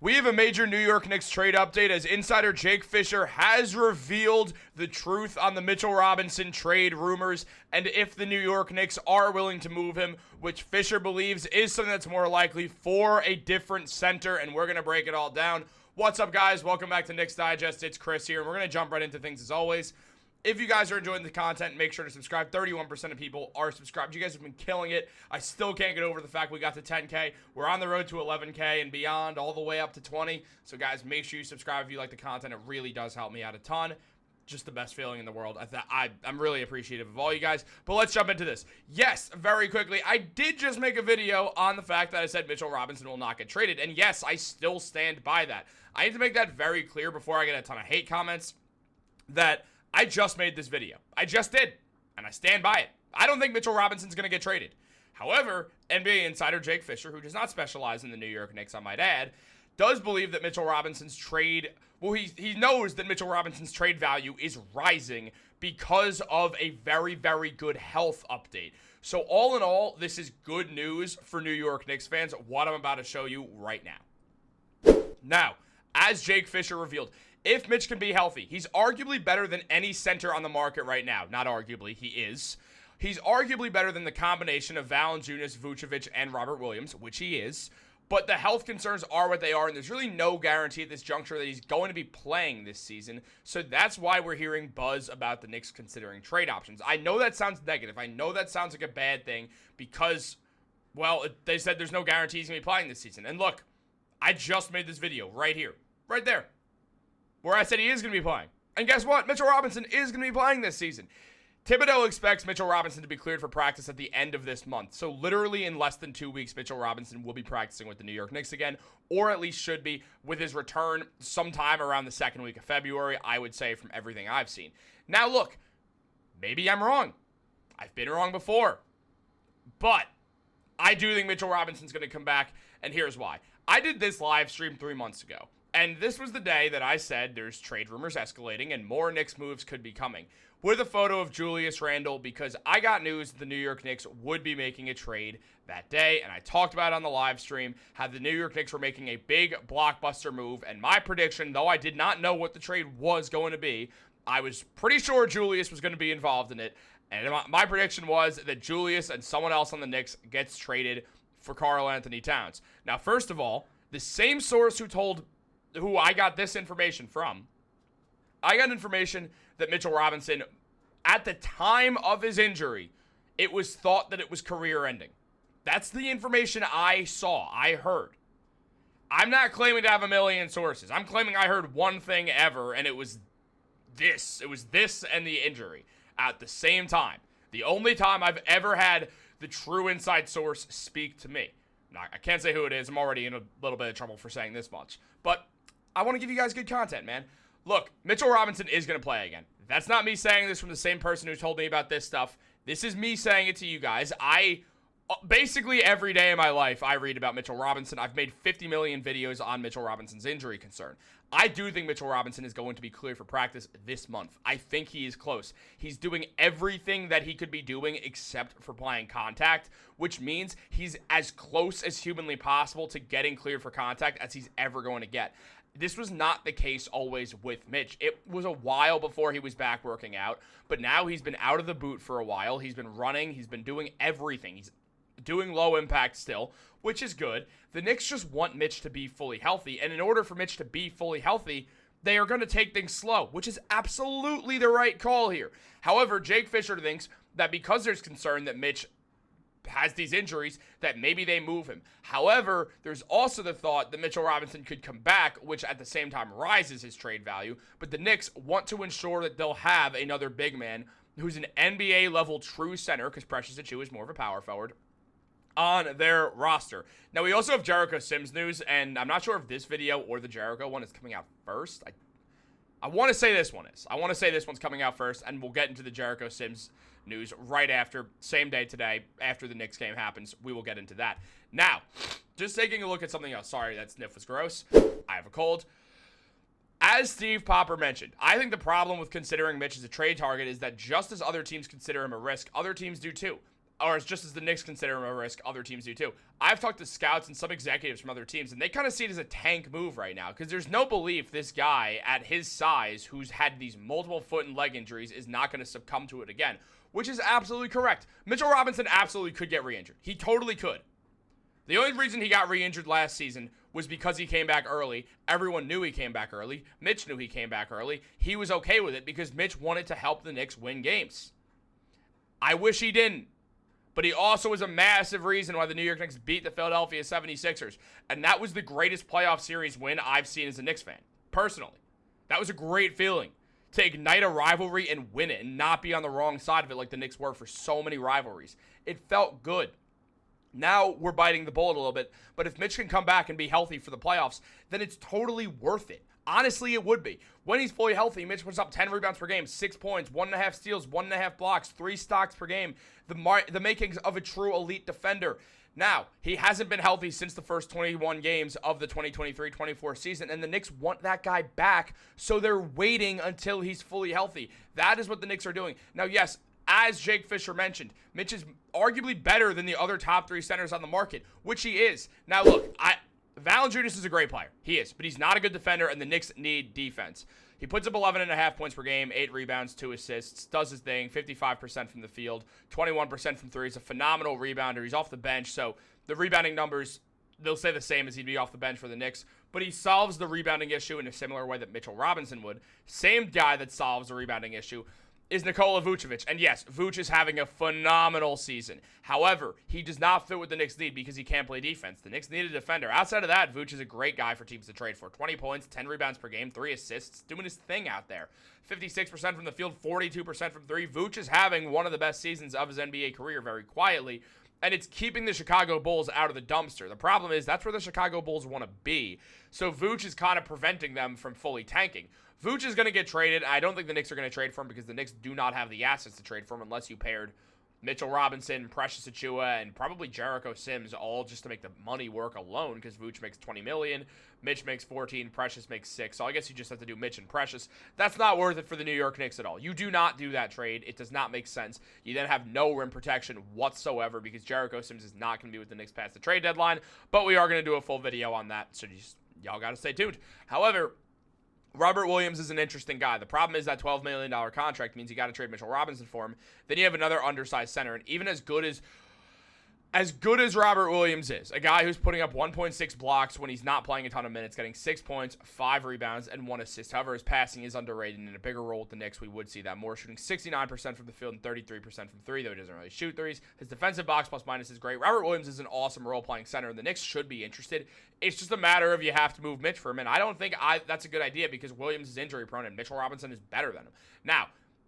We have a major New York Knicks trade update as Insider Jake Fischer has revealed the truth on the Mitchell Robinson trade rumors and if the New York Knicks are willing to move him, which Fischer believes is something that's more likely for a different center, and we're going to break it all down. What's up, guys? Welcome back to Knicks Digest. It's Chris here, and we're going to jump right into things as always. If you guys are enjoying the content, make sure to subscribe. 31% of people are subscribed. You guys have been killing it. I still can't get over the fact we got to 10K. We're on the road to 11K and beyond, all the way up to 20. So, guys, make sure you subscribe if you like the content. It really does help me out a ton. Just the best feeling in the world. I'm really appreciative of all you guys. But let's jump into this. Yes, very quickly, I did just make a video on the fact that I said Mitchell Robinson will not get traded. And yes, I still stand by that. I need to make that very clear before I get a ton of hate comments that I just made this video. I just did, and I stand by it. I don't think Mitchell Robinson's going to get traded. However, NBA insider Jake Fischer, who does not specialize in the New York Knicks, I might add, does believe that Mitchell Robinson's trade, well, he knows that Mitchell Robinson's trade value is rising because of a very, very good health update. So all in all, this is good news for New York Knicks fans, what I'm about to show you right now. Now, as Jake Fischer revealed, if Mitch can be healthy, he's arguably better than any center on the market right now. Not arguably, he is. He's arguably better than the combination of Valanciunas, Vucevic, and Robert Williams, which he is. But the health concerns are what they are, and there's really no guarantee at this juncture that he's going to be playing this season. So that's why we're hearing buzz about the Knicks considering trade options. I know that sounds negative. I know that sounds like a bad thing because, well, they said there's no guarantee he's going to be playing this season. And look, I just made this video right here, right there, where I said he is going to be playing. And guess what? Mitchell Robinson is going to be playing this season. Thibodeau expects Mitchell Robinson to be cleared for practice at the end of this month. So literally in less than 2 weeks, Mitchell Robinson will be practicing with the New York Knicks again, or at least should be, with his return sometime around the second week of February, I would say, from everything I've seen. Now look, maybe I'm wrong. I've been wrong before. But I do think Mitchell Robinson's going to come back, and here's why. I did this live stream 3 months ago. And this was the day that I said there's trade rumors escalating and more Knicks moves could be coming. With a photo of Julius Randle because I got news that the New York Knicks would be making a trade that day. And I talked about it on the live stream how the New York Knicks were making a big blockbuster move. And my prediction, though I did not know what the trade was going to be, I was pretty sure Julius was going to be involved in it. And my prediction was that Julius and someone else on the Knicks gets traded for Karl Anthony Towns. Now, first of all, the same source who I got this information from, I got information that Mitchell Robinson, at the time of his injury, it was thought that it was career-ending. That's the information I saw, I heard. I'm not claiming to have a million sources. I'm claiming I heard one thing ever, and it was this. It was this and the injury at the same time. The only time I've ever had the true inside source speak to me. Now, I can't say who it is. I'm already in a little bit of trouble for saying this much. But I want to give you guys good content, man. Look, Mitchell Robinson is going to play again. That's not me saying this from the same person who told me about this stuff. This is me saying it to you guys. Basically every day of my life, I read about Mitchell Robinson. I've made 50 million videos on Mitchell Robinson's injury concern. I do think Mitchell Robinson is going to be cleared for practice this month. I think he is close. He's doing everything that he could be doing except for playing contact, which means he's as close as humanly possible to getting cleared for contact as he's ever going to get. This was not the case always with Mitch. It was a while before he was back working out, but now he's been out of the boot for a while. He's been running. He's been doing everything. He's doing low impact still, which is good. The Knicks just want Mitch to be fully healthy, and in order for Mitch to be fully healthy, they are going to take things slow, which is absolutely the right call here. However, Jake Fischer thinks that because there's concern that Mitch has these injuries, that maybe they move him. However, there's also the thought that Mitchell Robinson could come back, which at the same time rises his trade value, but the Knicks want to ensure that they'll have another big man who's an NBA-level true center, because Precious Achiuwa is more of a power forward, on their roster. Now, we also have Jericho Sims news, and I'm not sure if this video or the Jericho one is coming out first. I want to say this one is. I want to say this one's coming out first, and we'll get into the Jericho Sims news right after, same day today, after the Knicks game happens. We will get into that. Now, just taking a look at something else. Sorry, that sniff was gross. I have a cold. As Steve Popper mentioned, I think the problem with considering Mitch as a trade target is that just as other teams consider him a risk, other teams do too. or just as the Knicks consider him a risk, other teams do too. I've talked to scouts and some executives from other teams, and they kind of see it as a tank move right now because there's no belief this guy at his size, who's had these multiple foot and leg injuries, is not going to succumb to it again, which is absolutely correct. Mitchell Robinson absolutely could get re-injured. He totally could. The only reason he got re-injured last season was because he came back early. Everyone knew he came back early. Mitch knew he came back early. He was okay with it because Mitch wanted to help the Knicks win games. I wish he didn't. But he also was a massive reason why the New York Knicks beat the Philadelphia 76ers. And that was the greatest playoff series win I've seen as a Knicks fan, personally. That was a great feeling to ignite a rivalry and win it and not be on the wrong side of it like the Knicks were for so many rivalries. It felt good. Now we're biting the bullet a little bit, but if Mitch can come back and be healthy for the playoffs, then it's totally worth it. Honestly, it would be. When he's fully healthy, Mitch puts up 10 rebounds per game, 6 points, 1.5 steals, 1.5 blocks, 3 stocks per game. The makings of a true elite defender. Now, he hasn't been healthy since the first 21 games of the 2023-24 season, and the Knicks want that guy back, so they're waiting until he's fully healthy. That is what the Knicks are doing. Now, yes, as Jake Fischer mentioned, Mitch is arguably better than the other top 3 centers on the market, which he is. Now, look, Valanciunas is a great player. He is, but he's not a good defender, and the Knicks need defense. He puts up 11.5 points per game, 8 rebounds, 2 assists, does his thing, 55% from the field, 21% from 3. He's a phenomenal rebounder. He's off the bench, so the rebounding numbers, they'll say the same as he'd be off the bench for the Knicks, but he solves the rebounding issue in a similar way that Mitchell Robinson would. Same guy that solves the rebounding issue is Nikola Vucevic. And yes, Vuce is having a phenomenal season. However, he does not fit what the Knicks need because he can't play defense. The Knicks need a defender. Outside of that, Vuce is a great guy for teams to trade for. 20 points, 10 rebounds per game, 3 assists, doing his thing out there. 56% from the field, 42% from 3. Vuce is having one of the best seasons of his NBA career very quietly, and it's keeping the Chicago Bulls out of the dumpster. The problem is that's where the Chicago Bulls want to be. So Vuce is kind of preventing them from fully tanking. Vuce is going to get traded. I don't think the Knicks are going to trade for him because the Knicks do not have the assets to trade for him unless you paired Mitchell Robinson, Precious Achiuwa, and probably Jericho Sims all just to make the money work alone because Vuce makes $20 million, Mitch makes 14, Precious makes 6. So I guess you just have to do Mitch and Precious. That's not worth it for the New York Knicks at all. You do not do that trade. It does not make sense. You then have no rim protection whatsoever because Jericho Sims is not going to be with the Knicks past the trade deadline, but we are going to do a full video on that, so y'all got to stay tuned. However, Robert Williams is an interesting guy. The problem is that $12 million contract means you got to trade Mitchell Robinson for him. Then you have another undersized center, and even as good as Robert Williams is, a guy who's putting up 1.6 blocks when he's not playing a ton of minutes, getting 6 points, 5 rebounds, and 1 assist. However, his passing is underrated, and in a bigger role with the Knicks, we would see that more, shooting 69% from the field and 33% from 3, though he doesn't really shoot threes. His defensive box plus minus is great. Robert Williams is an awesome role-playing center, and the Knicks should be interested. It's just a matter of you have to move Mitch for him, and I don't think that's a good idea because Williams is injury-prone, and Mitchell Robinson is better than him. Now,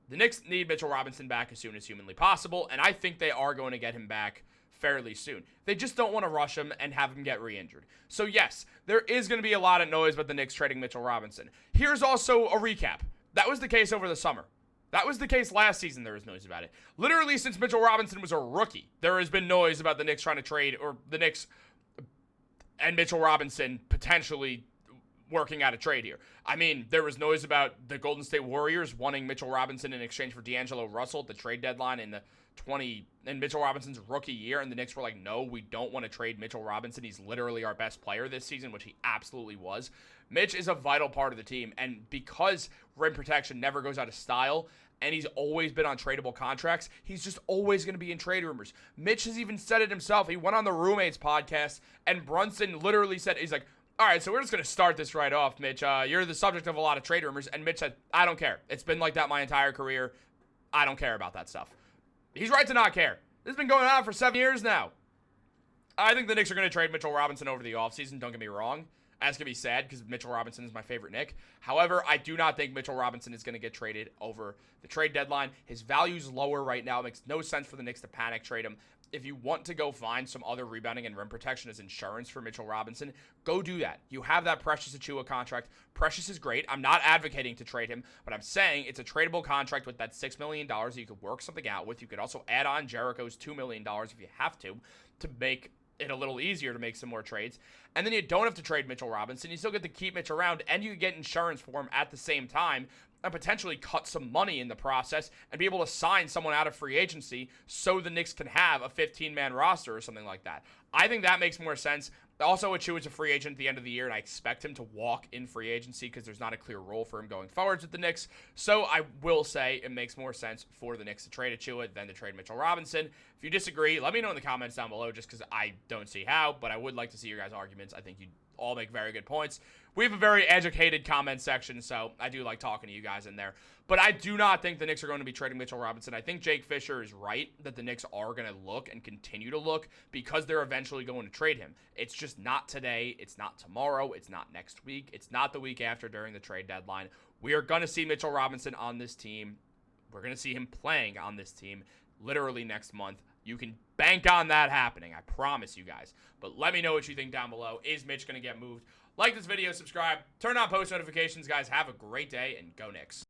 the Knicks need Mitchell Robinson back as soon as humanly possible, and I think they are going to get him back fairly soon. They just don't want to rush him and have him get re-injured. So yes, there is going to be a lot of noise about the Knicks trading Mitchell Robinson. Here's also a recap. That was the case over the summer. That was the case last season. There was noise about it. Literally since Mitchell Robinson was a rookie, there has been noise about the Knicks trying to trade, or the Knicks and Mitchell Robinson potentially working out a trade here. I mean, there was noise about the Golden State Warriors wanting Mitchell Robinson in exchange for D'Angelo Russell at the trade deadline in Mitchell Robinson's rookie year, and the Knicks were like, no, we don't want to trade Mitchell Robinson. He's literally our best player this season, which he absolutely was. Mitch is a vital part of the team, and because rim protection never goes out of style, and he's always been on tradable contracts, he's just always going to be in trade rumors. Mitch has even said it himself. He went on the Roommates podcast, and Brunson literally said, he's like, all right, so we're just going to start this right off, Mitch. You're the subject of a lot of trade rumors, and Mitch said, I don't care. It's been like that my entire career. I don't care about that stuff. He's right to not care. This has been going on for 7 years now. I think the Knicks are going to trade Mitchell Robinson over the offseason, don't get me wrong. That's going to be sad because Mitchell Robinson is my favorite Knick. However, I do not think Mitchell Robinson is going to get traded over the trade deadline. His value's lower right now. It makes no sense for the Knicks to panic trade him. If you want to go find some other rebounding and rim protection as insurance for Mitchell Robinson, go do that. You have that Precious Achiuwa contract. Precious is great. I'm not advocating to trade him, but I'm saying it's a tradable contract with that $6 million that you could work something out with. You could also add on Jericho's $2 million if you have to make it a little easier to make some more trades. And then you don't have to trade Mitchell Robinson. You still get to keep Mitch around, and you get insurance for him at the same time and potentially cut some money in the process and be able to sign someone out of free agency so the Knicks can have a 15-man roster or something like that. I think that makes more sense. Also, Achiuwa's a free agent at the end of the year, and I expect him to walk in free agency because there's not a clear role for him going forwards with the Knicks. So I will say it makes more sense for the Knicks to trade Achua than to trade Mitchell Robinson. If you disagree, let me know in the comments down below just because I don't see how, but I would like to see your guys' arguments. I think you all make very good points. We have a very educated comment section, so I do like talking to you guys in there. But I do not think the Knicks are going to be trading Mitchell Robinson. I think Jake Fischer is right that the Knicks are going to look and continue to look because they're eventually going to trade him. It's just not today. It's not tomorrow. It's not next week. It's not the week after during the trade deadline. We are going to see Mitchell Robinson on this team. We're going to see him playing on this team literally next month. You can bank on that happening. I promise you guys. But let me know what you think down below. Is Mitch going to get moved? Like this video, subscribe, turn on post notifications, guys. Have a great day, and go Knicks.